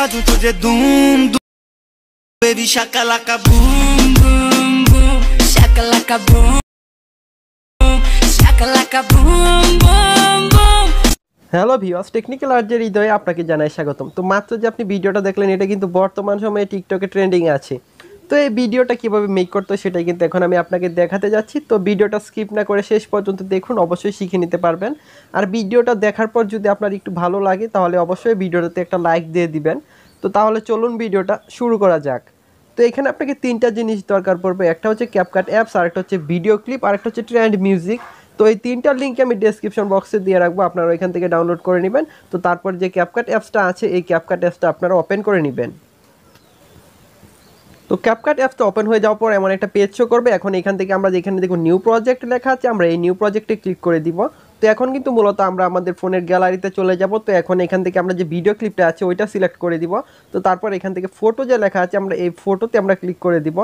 दिखा दूं तुझे धूम धूम baby shakalaka boom boom boom shakalaka boom shakalaka boom boom boom। Hello viewers, technical আর্টের হৃদয়ে আপনাকে জানাই স্বাগতম। তো মাত্র যে আপনি ভিডিওটা দেখলেন এটা কিন্তু বর্তমান সময়ে টিকটকে ট্রেন্ডিং আছে। তো এই ভিডিওটা কিভাবে মেক করতে হয় সেটাই কিন্তু এখন আমি আপনাকে দেখাতে যাচ্ছি। তো ভিডিওটা স্কিপ না করে শেষ পর্যন্ত দেখুন, অবশ্যই শিখে নিতে পারবেন। আর ভিডিওটা দেখার পর যদি আপনার একটু ভালো লাগে তাহলে অবশ্যই ভিডিওটাতে একটা লাইক দিয়ে দিবেন। তো তাহলে চলুন ভিডিওটা শুরু করা যাক। তো এখানে আপনাকে তিনটা জিনিস দরকার পড়বে, একটা হচ্ছে ক্যাপকাট অ্যাপস, আরেকটা হচ্ছে ভিডিও ক্লিপ, আরেকটা হচ্ছে ট্রেন্ড মিউজিক। তো এই তিনটার লিঙ্ক আমি ডেসক্রিপশন বক্সে দিয়ে রাখবো, আপনারা ওইখান থেকে ডাউনলোড করে নেবেন। তো তারপর যে ক্যাপকাট অ্যাপসটা আছে এই ক্যাপকাট অ্যাপসটা আপনারা ওপেন করে নেবেন। তো ক্যাপকাট অ্যাপসটা ওপেন হয়ে যাওয়ার পর এমন একটা পেজ শো করবে। এখন এখান থেকে আমরা যেখানে দেখুন নিউ প্রজেক্ট লেখা আছে আমরা এই নিউ প্রজেক্টে ক্লিক করে দিব। তো এখন কিন্তু মূলত আমরা আমাদের ফোনের গ্যালারিতে চলে যাব। তো এখন এখান থেকে আমরা যে ভিডিও ক্লিপটা আছে ওইটা সিলেক্ট করে দিব। তো তারপর এখান থেকে ফটো যে লেখা আছে আমরা এই ফটোতে আমরা ক্লিক করে দিব।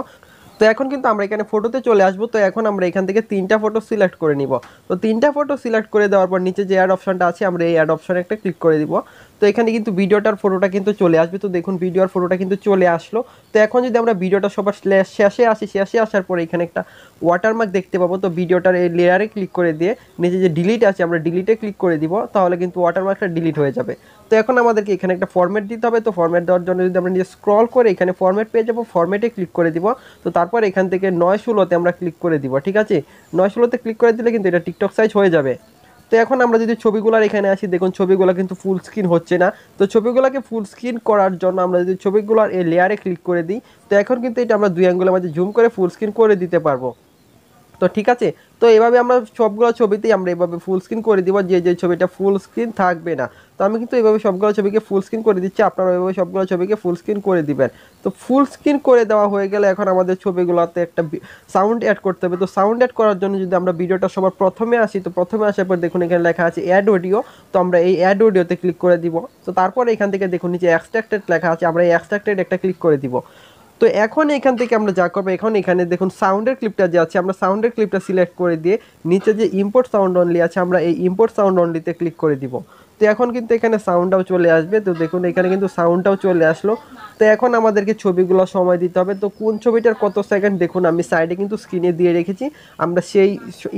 তো এখন কিন্তু আমরা এখানে ফটোতে চলে আসবো। তো এখন আমরা এখান থেকে তিনটা ফটো সিলেক্ট করে নিব। তো তিনটা ফটো সিলেক্ট করে দেওয়ার পর নিচে যে অ্যাড অপশনটা আছে আমরা এই অ্যাড অপশনে একটা ক্লিক করে দিব। তো এখানে কিন্তু ভিডিওটার ফটোটা কিন্তু চলে আসবে। তো দেখুন ভিডিওর ফটোটা কিন্তু চলে আসলো। তো এখন যদি আমরা ভিডিওটা সবার শেষে আসি, শেষে আসার পরে এখানে একটা ওয়াটারমার্ক দেখতে পাবো। তো ভিডিওটার এই লেয়ারে ক্লিক করে দিয়ে নিচে যে ডিলিট আছে আমরা ডিলিটে ক্লিক করে দিব, তাহলে কিন্তু ওয়াটারমার্কটা ডিলিট হয়ে যাবে। তো এখন আমাদেরকে এখানে একটা ফরম্যাট দিতে হবে। তো ফরম্যাট দেওয়ার জন্য যদি আমরা নিচে স্ক্রল করে এখানে ফরম্যাট পেয়ে যাবো, ফরম্যাটে ক্লিক করে দিব। তো তারপর এখান থেকে 9:16-তে আমরা ক্লিক করে দিব। ঠিক আছে, 9:16-তে ক্লিক করে দিলে কিন্তু এটা টিকটক সাইজ হয়ে যাবে। তো এখন আমরা যদি ছবিগুলোর এখানে আসি, দেখুন ছবিগুলো কিন্তু ফুল স্ক্রিন হচ্ছে না। তো ছবিগুলোকে ফুল স্ক্রিন করার জন্য আমরা যদি ছবিগুলোর এই লেয়ারে ক্লিক করে দিই, তো এখন কিন্তু এটা আমরা দুই আঙ্গুলের মাঝে জুম করে ফুল স্ক্রিন করে দিতে পারবো। তো ঠিক আছে, তো এভাবে আমরা সবগুলো ছবিতেই আমরা এভাবে ফুল স্ক্রিন করে দিব, যে যে ছবিটা ফুল স্ক্রিন থাকবে না। তো আমি কিন্তু এইভাবে সবগুলো ছবিকে ফুল স্ক্রিন করে দিচ্ছি, আপনারা এইভাবে সবগুলো ছবিকে ফুল স্ক্রিন করে দিবেন। তো ফুল স্ক্রিন করে দেওয়া হয়ে গেলে এখন আমাদের ছবিগুলোতে একটা সাউন্ড অ্যাড করতে হবে। তো সাউন্ড অ্যাড করার জন্য যদি আমরা ভিডিওটা সবার প্রথমে আসি, তো প্রথমে আসার পর দেখুন এখানে লেখা আছে অ্যাড অডিও। তো আমরা এই অ্যাড অডিওতে ক্লিক করে দিব। তো তারপর এখান থেকে দেখুন নিচে এক্সট্রাক্টেড লেখা আছে, আমরা এই এক্সট্রাক্টেড একটা ক্লিক করে দিব। তো এখন এখান থেকে আমরা যা করবো, এখন এখানে দেখুন সাউন্ডের ক্লিপটা যে আছে আমরা সাউন্ডের ক্লিপটা সিলেক্ট করে দিয়ে নিচে যে ইম্পোর্ট সাউন্ড অনলি আছে আমরা এই ইম্পোর্ট সাউন্ড অনলিতে ক্লিক করে দিব। তো এখন কিন্তু এখানে সাউন্ডটাও চলে আসবে। তো দেখুন এখানে কিন্তু সাউন্ডটাও চলে আসলো। তো এখন আমাদেরকে ছবিগুলো সময় দিতে হবে। তো কোন ছবিটার কত সেকেন্ড দেখুন আমি সাইডে কিন্তু স্ক্রিনে দিয়ে রেখেছি, আমরা সেই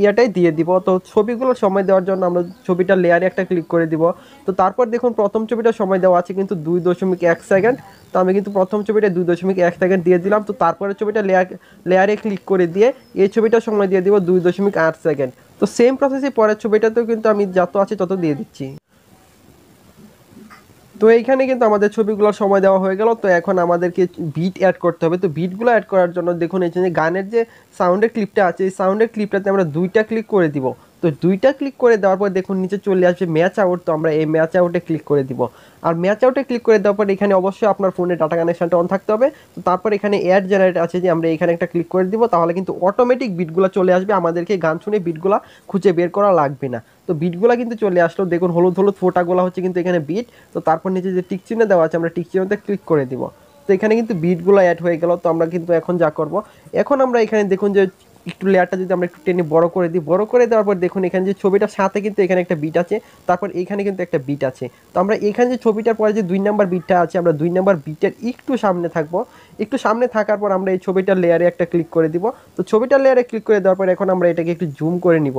ইয়াটাই দিয়ে দিব। তো ছবিগুলো সময় দেওয়ার জন্য আমরা ছবিটার লেয়ারে একটা ক্লিক করে দিব। তো তারপর দেখুন প্রথম ছবিটা সময় দেওয়া আছে কিন্তু 2.1 সেকেন্ড। তো আমি কিন্তু প্রথম ছবিটা 2.1 সেকেন্ড দিয়ে দিলাম। তো তারপরে ছবিটা লেয়ারে ক্লিক করে দিয়ে এই ছবিটার সময় দিয়ে দিব 2.8 সেকেন্ড। তো সেম প্রসেসে পরের ছবিটাতেও কিন্তু আমি যত আছে তত দিয়ে দিচ্ছি। তো এইখানে কিন্তু আমাদের ছবিগুলোর সময় দেওয়া হয়ে গেল। তো এখন আমাদেরকে বিট অ্যাড করতে হবে। তো বিটগুলো অ্যাড করার জন্য দেখুন এই যে গানের যে সাউন্ডের ক্লিপটা আছে এই সাউন্ডের ক্লিপটাতে আমরা দুইটা ক্লিক করে দিব। তো দুইটা ক্লিক করে দেওয়ার পর দেখুন নিচে চলে আসবে ম্যাচ আউট। তো আমরা এই ম্যাচ আউটে ক্লিক করে দিব। আর ম্যাচ আউটে ক্লিক করে দেওয়ার পর এখানে অবশ্যই আপনার ফোনে ডাটা কানেকশনটা অন থাকতে হবে। তো তারপর এখানে অ্যাড জেনারেট আছে যে আমরা এখানে একটা ক্লিক করে দিব, তাহলে কিন্তু অটোমেটিক বিটগুলো চলে আসবে, আমাদেরকে গান শুনে বিটগুলো খুঁজে বের করা লাগবে না। তো বিটগুলো কিন্তু চলে আসলো, দেখুন হলুদ হলুদ ফোটাগুলো হচ্ছে কিন্তু এখানে বিট। তো তারপর নিচে যে টিক চিহ্ন দেওয়া আছে আমরা টিক চিহ্নতে ক্লিক করে দিব। তো এখানে কিন্তু বিটগুলো অ্যাড হয়ে গেল। তো আমরা কিন্তু এখন যা করব, এখন আমরা এখানে দেখুন যে একটু লেয়ারটা যদি আমরা একটু টেনে বড় করে দিই, বড় করে দেওয়ার পর দেখুন এখানে যে ছবিটার সাথে কিন্তু এখানে একটা বিট আছে, তারপর এখানে কিন্তু একটা বিট আছে। তো আমরা এখানে যে ছবিটার পরে যে 2 নাম্বার বিটটা আছে আমরা 2 নাম্বার বিটের একটু সামনে থাকবো। একটু সামনে থাকার পর আমরা এই ছবিটার লেয়ারে একটা ক্লিক করে দিব। তো ছবিটার লেয়ারে ক্লিক করে দেওয়ার পর এখন আমরা এটাকে একটু জুম করে নিব।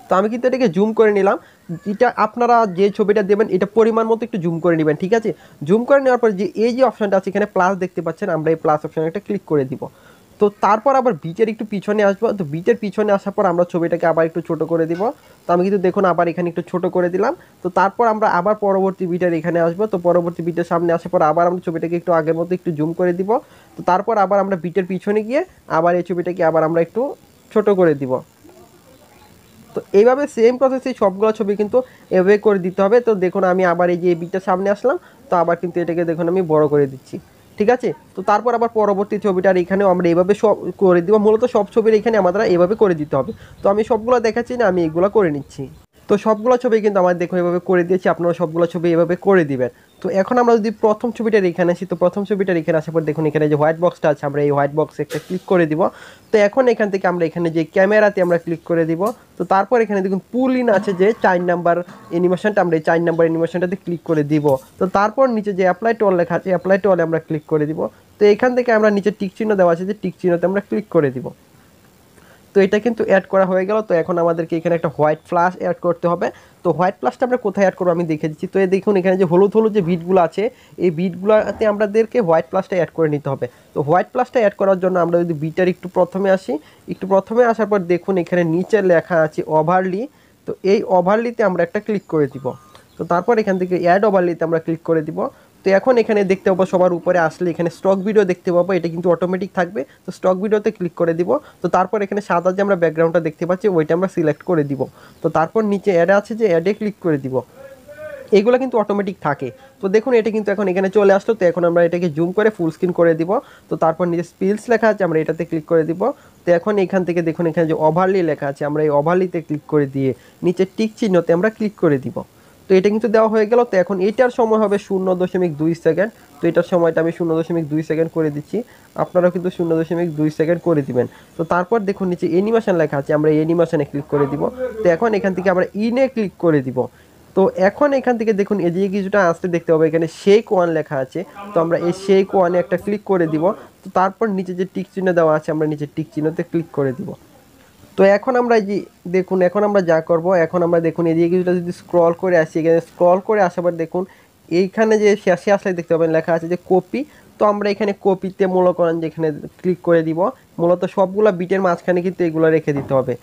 তো আমি কিন্তু এটাকে জুম করে নিলাম। এটা আপনারা যে ছবিটা দেবেন এটা পরিমাণ মতো একটু জুম করে নেবেন। ঠিক আছে, জুম করে নেওয়ার পর যে এই যে অপশানটা আছে এখানে প্লাস দেখতে পাচ্ছেন, আমরা এই প্লাস অপশানে একটা ক্লিক করে দিব। তো তারপর আবার বিটের একটু পিছনে আসবো। তো বিটের পিছনে আসার পর আমরা ছবিটাকে আবার একটু ছোট করে দিব। তো আমি কিন্তু দেখুন আবার এখানে একটু ছোট করে দিলাম। তো তারপর আমরা আবার পরবর্তী বিটের এখানে আসবো। তো পরবর্তী বিটের সামনে আসার পর আবার আমরা ছবিটাকে একটু আগের মতো একটু জুম করে দিব। তো তারপর আবার আমরা বিটের পিছনে গিয়ে আবার এই ছবিটাকে আবার আমরা একটু ছোট করে দিব। তো এইভাবে সেম প্রসেসে সবগুলো ছবি কিন্তু এভাবে করে দিতে হবে। তো দেখুন আমি আবার এই যে বিটটার সামনে আসলাম, তো আবার কিন্তু এটাকে দেখুন আমি বড় করে দিচ্ছি। ঠিক আছে, তো তারপর আবার পরবর্তী ছবিটার এখানেও আমরা এইভাবে সব করে দিব। মূলত সব ছবির এখানে আমাদের এইভাবে করে দিতে হবে। তো আমি সবগুলো দেখাচ্ছি না, আমি এগুলো করে নিচ্ছি। তো সবগুলো ছবি কিন্তু আমার দেখুন এভাবে করে দিয়েছি, আপনারা সবগুলো ছবি এভাবে করে দিবেন। তো এখন আমরা যদি প্রথম ছবিটার এখানে আসি, তো প্রথম ছবিটার এখানে আসার পর দেখুন এখানে যে হোয়াইট বক্সটা আছে, আমরা এই হোয়াইট বক্সে একটা ক্লিক করে দিব। তো এখন এখান থেকে আমরা এখানে যে ক্যামেরাতে আমরা ক্লিক করে দিব। তো তারপর এখানে দেখুন পুল ইন আছে যে 4 নাম্বার অ্যানিমেশনটা, আমরা এই 4 নাম্বার অ্যানিমেশনটাতে ক্লিক করে দিব। তো তারপর নিচে যে অ্যাপ্লাই টু অল লেখা আছে, অ্যাপ্লাই টু অলে আমরা ক্লিক করে দিব। তো এখান থেকে আমরা নিচে টিক চিহ্ন দেওয়া আছে যে টিক চিহ্নতে আমরা ক্লিক করে দিব। তো এটা কিন্তু অ্যাড করা হয়ে গেল। তো এখন আমাদেরকে এখানে একটা হোয়াইট ফ্লাশ অ্যাড করতে হবে। তো হোয়াইট ফ্লাশটা আমরা কোথায় অ্যাড করবো আমি দেখে দিচ্ছি। তো এই দেখুন এখানে যে হলুদ হলুদ যে বিটগুলো আছে, এই বিটগুলোতে আমাদেরকে হোয়াইট ফ্লাশটা অ্যাড করে নিতে হবে। তো হোয়াইট ফ্লাশটা অ্যাড করার জন্য আমরা যদি বিটার একটু প্রথমে আসি, একটু প্রথমে আসার পর দেখুন এখানে নিচে লেখা আছে ওভারলি। তো এই ওভারলিতে আমরা একটা ক্লিক করে দিব। তো তারপর এখান থেকে অ্যাড ওভারলিতে আমরা ক্লিক করে দিব। তো এখন এখানে দেখতে পাবো সবার উপরে আসলে এখানে স্টক ভিডিও দেখতে পাবো, এটা কিন্তু অটোমেটিক থাকবে। তো স্টক ভিডিওতে ক্লিক করে দিব। তো তারপর এখানে সাদা যে আমরা ব্যাকগ্রাউন্ডটা দেখতে পাচ্ছি ওইটা আমরা সিলেক্ট করে দিব। তো তারপর নিচে অ্যাড আছে যে অ্যাডে ক্লিক করে দিব। এগুলো কিন্তু অটোমেটিক থাকে। তো দেখুন এটা কিন্তু এখন এখানে চলে আসলো। তো এখন আমরা এটাকে জুম করে ফুল স্ক্রিন করে দিব। তো তারপর নিচে স্পিলস লেখা আছে, আমরা এটাতে ক্লিক করে দিব। তো এখন এখান থেকে দেখুন এখানে যে ওভারলি লেখা আছে, আমরা এই ওভারলিতে ক্লিক করে দিয়ে নিচে টিক চিহ্নতে আমরা ক্লিক করে দিব। তো এটা কিন্তু দেওয়া হয়ে গেল। তো এখন এটার সময় হবে 0.2 সেকেন্ড। তো এটার সময়টা আমি 0.2 সেকেন্ড করে দিচ্ছি, আপনারাও কিন্তু 0.2 সেকেন্ড করে দিবেন। তো তারপর দেখুন নিচে অ্যানিমেশন লেখা আছে, আমরা অ্যানিমেশনে ক্লিক করে দিব। তো এখন এখান থেকে আমরা ইনে ক্লিক করে দিব। তো এখন এখান থেকে দেখুন এদিকে কিছুটা আসতে দেখতে পাবো এখানে শেক ওয়ান লেখা আছে। তো আমরা এই শেক ওয়ানে একটা ক্লিক করে দিব। তো তারপর নিচে যে টিক চিহ্ন দেওয়া আছে, আমরা নিচে টিক চিহ্নতে ক্লিক করে দিব। তো এখন আমরা যে দেখুন এখন আমরা যা করব, এখন আমরা দেখুন এদিকে কিছুটা যদি স্ক্রল করে আসি, এখানে স্ক্রল করে আসার পর দেখুন এইখানে যে শেষে আসলে দেখতে পাবেন লেখা আছে যে কপি। তো আমরা এখানে কপিতে মূলত করেন যে এখানে ক্লিক করে দিব। মূলত সবগুলা বিটের মাঝখানে কিন্তু এগুলো রেখে দিতে হবে,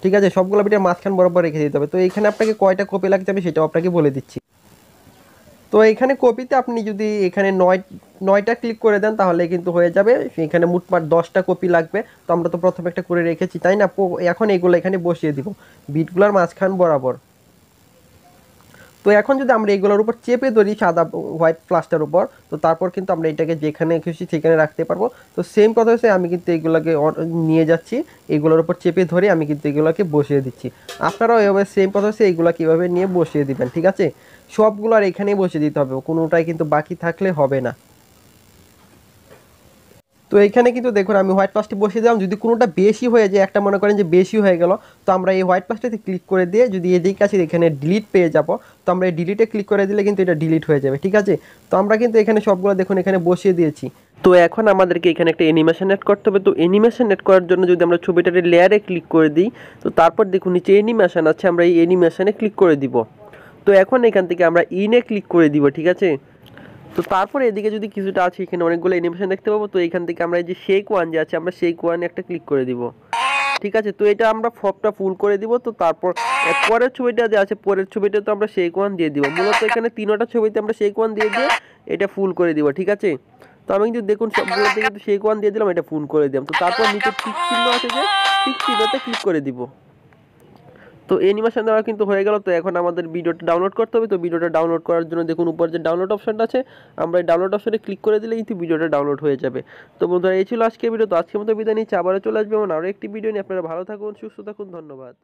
ঠিক আছে, সবগুলো বিটের মাঝখান বরাবর রেখে দিতে হবে। তো এখানে আপনাকে কয়টা কপি লাগতে হবে সেটাও আপনাকে বলে দিচ্ছি। তো এখানে কপিতে আপনি যদি এখানে 9টা ক্লিক করে দেন তাহলে কিন্তু হয়ে যাবে। এখানে মোটমাট 10টা কপি লাগবে। তো আমরা তো প্রথমে একটা করে রেখেছি তাই না। এখন এগুলো এখানে বসিয়ে দিব বিটগুলোর মাঝখান বরাবর। তো এখন যদি আমরা এগুলোর উপর চেপে ধরি সাদা হোয়াইট প্লাস্টার উপর, তো তারপর কিন্তু আমরা এটাকে যেখানে খুশি সেখানে রাখতে পারবো। তো সেম কথা হচ্ছে আমি কিন্তু এগুলোকে নিয়ে যাচ্ছি, এগুলোর উপর চেপে ধরে আমি কিন্তু এগুলোকে বসিয়ে দিচ্ছি। আপনারাও এভাবে সেম কথা হচ্ছে এইগুলো কীভাবে নিয়ে বসিয়ে দিবেন, ঠিক আছে। সবগুলো আর এখানেই বসিয়ে দিতে হবে, কোনোটাই কিন্তু বাকি থাকলে হবে না। তো এখানে কিন্তু দেখুন আমি হোয়াইট প্লাসটি বসিয়ে দিলাম। যদি কোনোটা বেশি হয়ে যায়, একটা মনে করেন যে বেশি হয়ে গেল, তো আমরা এই হোয়াইট প্লাসটিতে ক্লিক করে দিয়ে যদি এদিকে কাছে এখানে ডিলিট পেয়ে যাব, তো আমরা এই ডিলিটে ক্লিক করে দিলে কিন্তু এটা ডিলিট হয়ে যাবে, ঠিক আছে। তো আমরা কিন্তু এখানে সবগুলো দেখুন এখানে বসিয়ে দিয়েছি। তো এখন আমাদেরকে এখানে একটা অ্যানিমেশন অ্যাড করতে হবে। তো অ্যানিমেশন অ্যাড করার জন্য যদি আমরা ছবিটার লেয়ারে ক্লিক করে দিই, তো তারপর দেখুন নিচে অ্যানিমেশন আছে, আমরা এই অ্যানিমেশনে ক্লিক করে দিব। তো এখন এখান থেকে আমরা ইনে ক্লিক করে দিব, ঠিক আছে। তো তারপরে এদিকে যদি কিছুটা আছে এখানে অনেকগুলো অ্যানিমেশন দেখতে পাবো। তো এখান থেকে আমরা এই যে শেক ওয়ান যে আছে, আমরা শেক ওয়ানে একটা ক্লিক করে দিব, ঠিক আছে। তো এটা আমরা ফপটা ফুল করে দিব। তো তারপর পরের ছবিটা যে আছে, পরের ছবিটা তো আমরা শেক ওয়ান দিয়ে দিব। মূলত এখানে 3টা ছবিতে আমরা শেক ওয়ান দিয়ে এটা ফুল করে দিব, ঠিক আছে। তো আমি কিন্তু দেখুন সবগুলোতে কিন্তু শেক ওয়ান দিয়ে দিলাম, এটা ফুল করে দিলাম। তো তারপর নিচে টিক চিহ্ন আছে যে টিক চিহ্নতে ক্লিক করে দিব। তো অ্যানিমেশন দেওয়া কিন্তু হয়ে গেল। তো এখন আমাদের ভিডিওটা ডাউনলোড করতে হবে। তো ভিডিওটা ডাউনলোড করার জন্য দেখুন উপর যে ডাউনলোড অপশনটা আছে, আমরা এই ডাউনলোড অপশনে ক্লিক করে দিলে কিন্তু ভিডিওটা ডাউনলোড হয়ে যাবে। তো বন্ধুরা এই ছিল আজকের ভিডিও। তো আজকের মতো বিদায় নিচ্ছি, আবারও চলে আসবে এমন আরও একটি ভিডিও নিয়ে। আপনারা ভালো থাকুন, সুস্থ থাকুন, ধন্যবাদ।